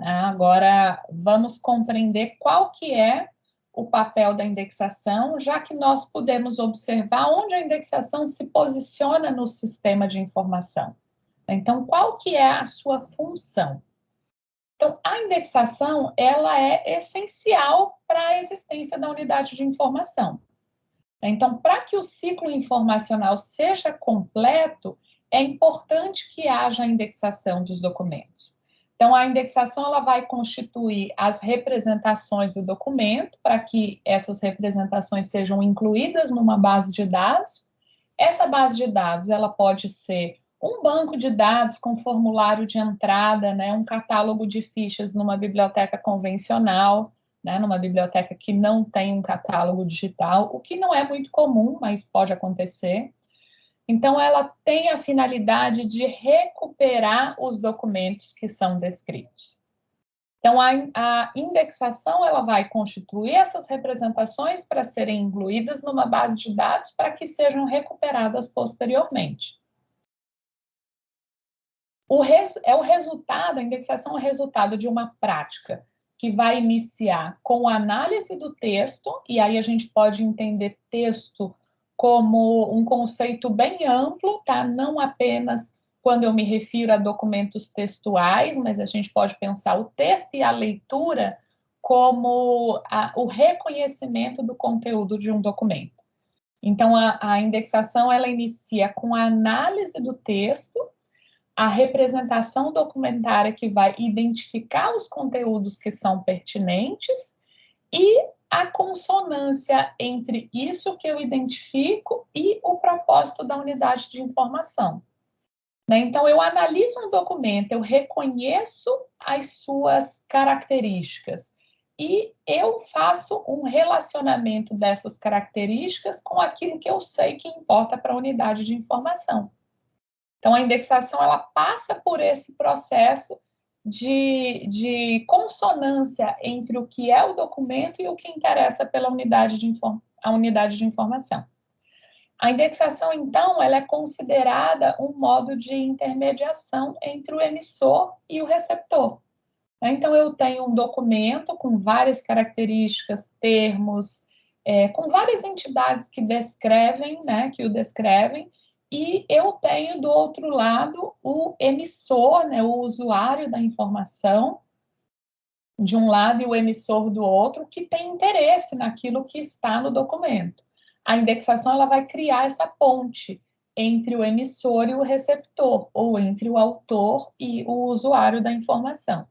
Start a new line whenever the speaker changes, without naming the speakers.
Agora, vamos compreender qual que é o papel da indexação, já que nós podemos observar onde a indexação se posiciona no sistema de informação. Então, qual que é a sua função? Então, a indexação, ela é essencial para a existência da unidade de informação. Então, para que o ciclo informacional seja completo, é importante que haja a indexação dos documentos. Então, a indexação ela vai constituir as representações do documento, para que essas representações sejam incluídas numa base de dados. Essa base de dados ela pode ser um banco de dados com formulário de entrada, né, um catálogo de fichas numa biblioteca convencional, né, numa biblioteca que não tem um catálogo digital, o que não é muito comum, mas pode acontecer. Então, ela tem a finalidade de recuperar os documentos que são descritos. Então, a indexação ela vai constituir essas representações para serem incluídas numa base de dados para que sejam recuperadas posteriormente. A indexação é o resultado de uma prática que vai iniciar com a análise do texto, e aí a gente pode entender texto como um conceito bem amplo, tá? Não apenas quando eu me refiro a documentos textuais, mas a gente pode pensar o texto e a leitura como o reconhecimento do conteúdo de um documento. Então, a indexação, ela inicia com a análise do texto, a representação documentária que vai identificar os conteúdos que são pertinentes e a consonância entre isso que eu identifico e o propósito da unidade de informação. Então, eu analiso um documento, eu reconheço as suas características e eu faço um relacionamento dessas características com aquilo que eu sei que importa para a unidade de informação. Então, a indexação ela passa por esse processo de consonância entre o que é o documento e o que interessa pela unidade de informação. A indexação, então, ela é considerada um modo de intermediação entre o emissor e o receptor. Então, eu tenho um documento com várias características, termos, com várias entidades que descrevem, né, que o descrevem, e eu tenho do outro lado o emissor, né, o usuário da informação, de um lado e o emissor do outro, que tem interesse naquilo que está no documento. A indexação ela vai criar essa ponte entre o emissor e o receptor, ou entre o autor e o usuário da informação.